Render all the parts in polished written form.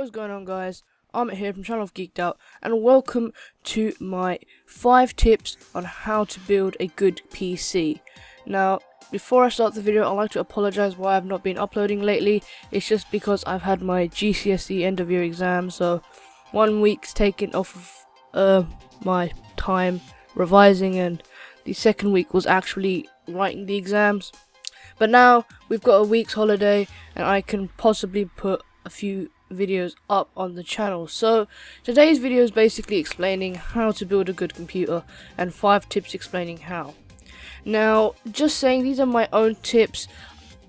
What's going on, guys? I'm here from channel of Geeked Out, and welcome to my 5 tips on how to build a good PC. Now, before I start the video, I'd like to apologize why I've not been uploading lately. It's just because I've had my GCSE end of year exam, so 1 week's taken off of my time revising, and the second week was actually writing the exams. But now we've got a week's holiday, and I can possibly put a few videos up on the channel. So today's video is basically explaining how to build a good computer and 5 tips explaining how. Now, just saying, these are my own tips,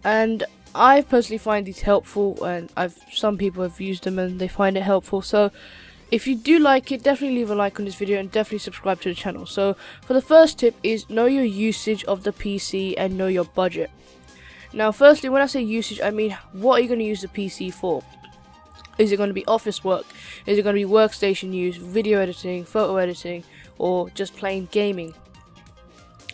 and I personally find these helpful, and some people have used them and they find it helpful. So if you do like it, definitely leave a like on this video and definitely subscribe to the channel. So for the first tip is know your usage of the PC and know your budget. Now, firstly, when I say usage, I mean, what are you going to use the PC for? Is it going to be office work? Is it going to be workstation use, video editing, photo editing, or just plain gaming?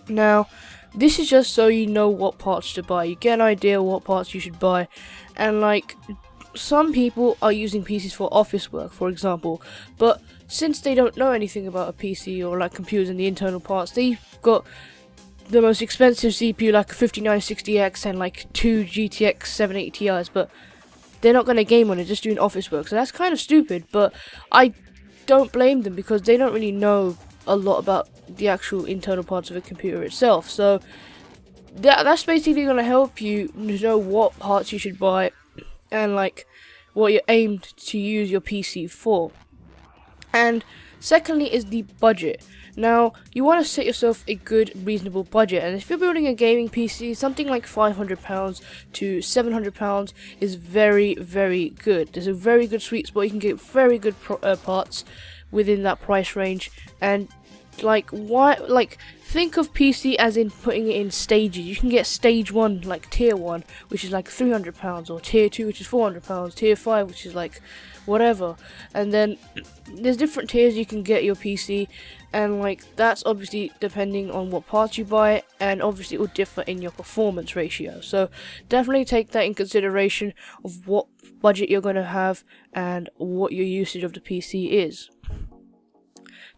Now, this is just so you know what parts to buy. You get an idea what parts you should buy. And like, some people are using PCs for office work, for example, but since they don't know anything about a PC or like computers and the internal parts, they've got the most expensive CPU, like a 5960X and like 2 GTX 780 Ti's, but they're not going to game on it, just doing office work. So that's kind of stupid, but I don't blame them because they don't really know a lot about the actual internal parts of a computer itself. So that's basically going to help you know what parts you should buy and like what you're aimed to use your PC for. And secondly is the budget. Now, you want to set yourself a good, reasonable budget, and if you're building a gaming PC, something like £500 to £700 is very, very good. There's a very good sweet spot. You can get very good parts within that price range, and think of PC as in putting it in stages. You can get stage 1, like tier 1, which is like £300, or tier 2, which is £400, tier 5, which is like whatever, and then there's different tiers you can get your PC, and like that's obviously depending on what parts you buy, and obviously it will differ in your performance ratio. So definitely take that in consideration of what budget you're going to have and what your usage of the PC is.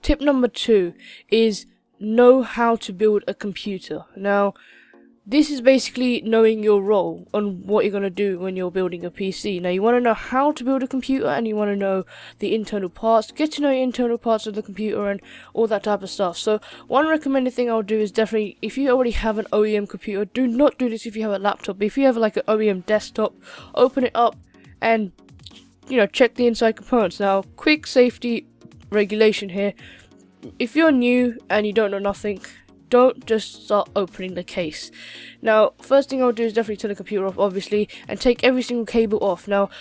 Tip number 2 is know how to build a computer. Now, this is basically knowing your role on what you're going to do when you're building a PC. Now, you want to know how to build a computer, and you want to know the internal parts. Get to know your internal parts of the computer and all that type of stuff. So one recommended thing I'll do is definitely, if you already have an OEM computer, do not do this if you have a laptop. But if you have like an OEM desktop, open it up and check the inside components. Now, quick safety regulation here. If you're new and you don't know nothing, don't just start opening the case. Now, first thing I'll do is definitely turn the computer off, obviously, and take every single cable off. Now,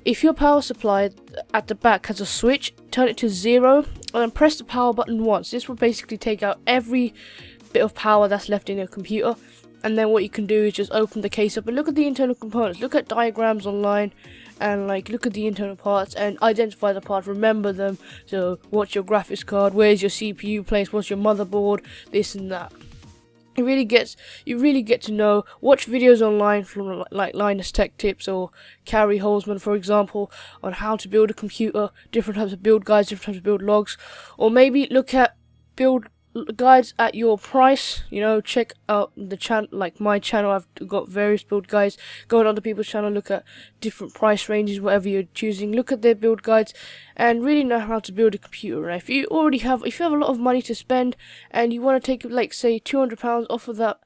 if your power supply at the back has a switch, turn it to 0 and then press the power button once. This will basically take out every bit of power that's left in your computer. And then what you can do is just open the case up and look at the internal components, look at diagrams online, and like look at the internal parts and identify the parts, remember them. So what's your graphics card, where's your CPU placed, what's your motherboard, this and that. You really get to know. Watch videos online from like Linus Tech Tips or Carrie Holzman, for example, on how to build a computer, different types of build guides, different types of build logs, or maybe look at build guides at your price. Check out the channel, like my channel. I've got various build guides. Go on other people's channel, look at different price ranges, whatever you're choosing, look at their build guides and really know how to build a computer. If you have a lot of money to spend and you want to take like say £200 off of that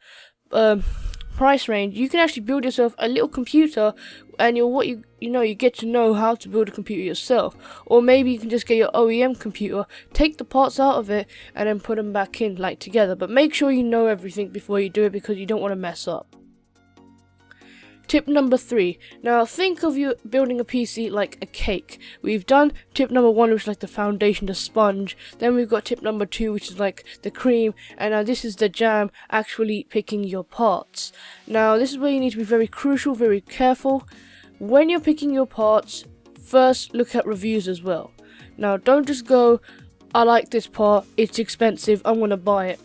price range, you can actually build yourself a little computer, and you get to know how to build a computer yourself. Or maybe you can just get your OEM computer, take the parts out of it and then put them back in like together, but make sure you know everything before you do it because you don't want to mess up. Tip number 3. Now, think of you building a PC like a cake. We've done tip number 1, which is like the foundation, the sponge. Then we've got tip number 2, which is like the cream. And now this is the jam, actually picking your parts. Now, this is where you need to be very crucial, very careful. When you're picking your parts, first look at reviews as well. Now, don't just go, I like this part, it's expensive, I'm going to buy it.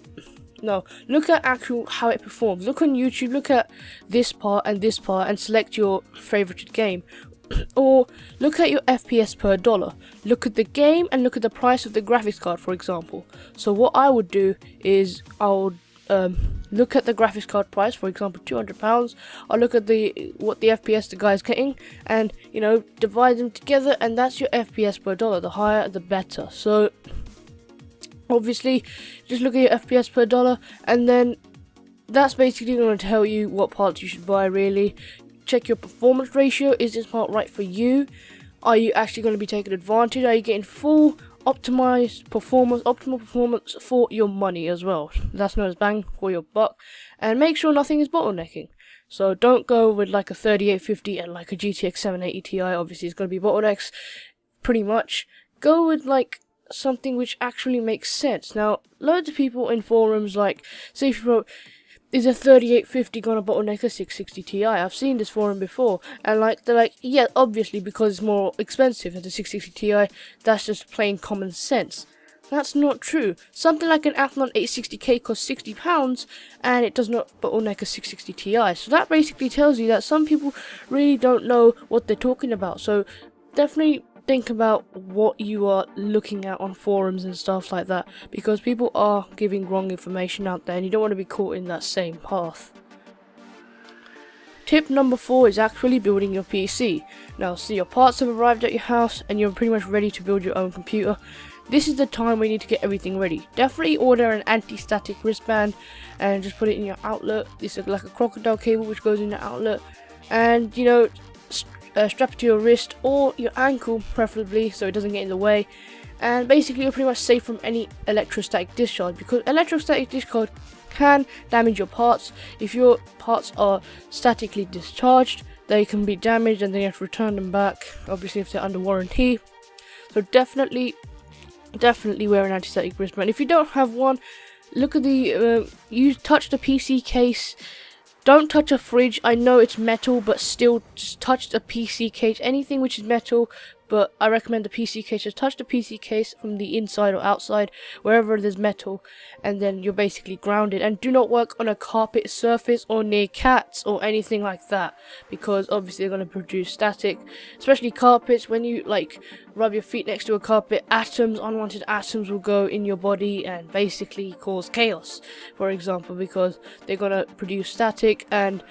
No, look at how it performs. Look on YouTube, look at this part and select your favorited game. Or look at your FPS per dollar. Look at the game and look at the price of the graphics card, for example. So what I would do is I would look at the graphics card price, for example £200. I'll look at what the FPS the guy's getting, and divide them together, and that's your FPS per dollar. The higher the better. So obviously just look at your FPS per dollar, and then that's basically going to tell you what parts you should buy. Really check your performance ratio. Is this part right for you? Are you actually going to be taking advantage? Are you getting full optimized performance, optimal performance for your money as well? That's known as bang for your buck. And make sure nothing is bottlenecking. So don't go with like a 3850 and like a GTX 780 Ti. Obviously it's going to be bottlenecks pretty much. Go with like something which actually makes sense. Now loads of people in forums like say if you wrote, is a 3850 gonna bottleneck a 660 Ti? I've seen this forum before, and they're like, yeah, obviously because it's more expensive than the 660 Ti. That's just plain common sense. That's not true. Something like an Athlon 860K costs £60, and it does not bottleneck a 660 Ti. So that basically tells you that some people really don't know what they're talking about. So definitely think about what you are looking at on forums and stuff like that, because people are giving wrong information out there and you don't want to be caught in that same path. Tip number 4 is actually building your PC. Now see, your parts have arrived at your house and you're pretty much ready to build your own computer. This is the time we need to get everything ready. Definitely order an anti-static wristband and just put it in your outlet. This is like a crocodile cable which goes in the outlet, and strap it to your wrist or your ankle preferably so it doesn't get in the way, and basically you're pretty much safe from any electrostatic discharge, because electrostatic discharge can damage your parts. If your parts are statically discharged, they can be damaged and then you have to return them back, obviously if they're under warranty. So definitely wear an anti-static wristband. If you don't have one, look at the you touch the PC case. Don't touch a fridge. I know it's metal, but still just touch the PC case. Anything which is metal, but I recommend the PC case. Just touch the PC case from the inside or outside, wherever there's metal, and then you're basically grounded. And do not work on a carpet surface or near cats or anything like that, because obviously they're going to produce static. Especially carpets, when you rub your feet next to a carpet, unwanted atoms will go in your body and basically cause chaos, for example, because they're going to produce static and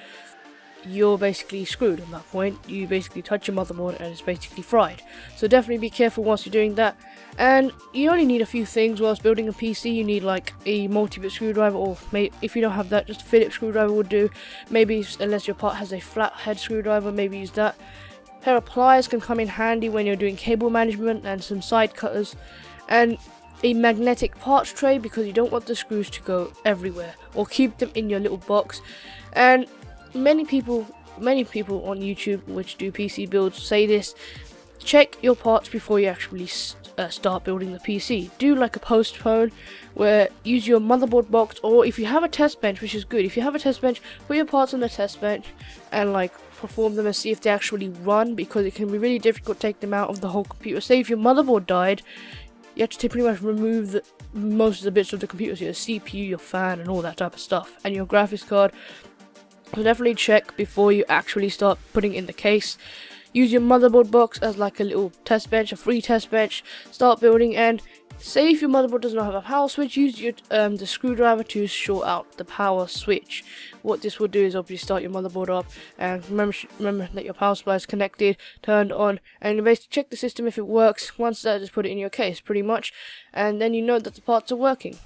you're basically screwed at that point. You basically touch your motherboard and it's basically fried. So definitely be careful once you're doing that. And you only need a few things whilst building a PC. You need like a multi-bit screwdriver, or if you don't have that, just a Phillips screwdriver would do. Maybe unless your part has a flat head screwdriver, maybe use that. A pair of pliers can come in handy when you're doing cable management, and some side cutters, and a magnetic parts tray, because you don't want the screws to go everywhere, or keep them in your little box. And many people on YouTube which do PC builds say this: check your parts before you actually start building the PC. Do like a postpone, where use your motherboard box, or if you have a test bench, which is good. If you have a test bench, put your parts on the test bench and perform them and see if they actually run, because it can be really difficult to take them out of the whole computer. Say if your motherboard died, you have to pretty much remove most of the bits of the computer, so your CPU, your fan, and all that type of stuff, and your graphics card. So definitely check before you actually start putting in the case. Use your motherboard box as like a little test bench, a free test bench. Start building, and say if your motherboard does not have a power switch, use your the screwdriver to short out the power switch. What this will do is obviously start your motherboard up, and remember that your power supply is connected, turned on, and you basically check the system if it works. Once that, just put it in your case pretty much, and then you know that the parts are working.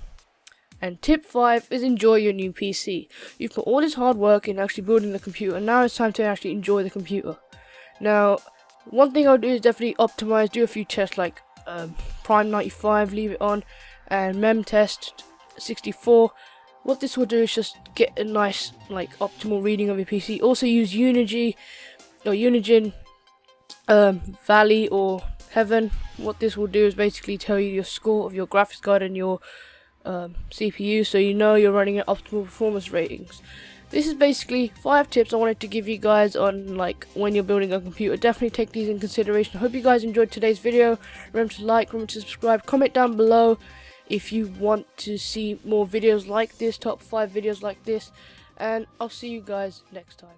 And tip 5 is enjoy your new PC. You've put all this hard work in actually building the computer, and now it's time to actually enjoy the computer. Now, one thing I'll do is definitely optimize, do a few tests like Prime 95, leave it on, and Mem test 64. What this will do is just get a nice optimal reading of your PC. Also use Unigine Valley or Heaven. What this will do is basically tell you your score of your graphics card and your CPU, so you know you're running at optimal performance ratings. This is basically 5 tips I wanted to give you guys on when you're building a computer. Definitely take these in consideration. I hope you guys enjoyed today's video. Remember to like, remember to subscribe, comment down below if you want to see more videos like this, top 5 videos like this, and I'll see you guys next time.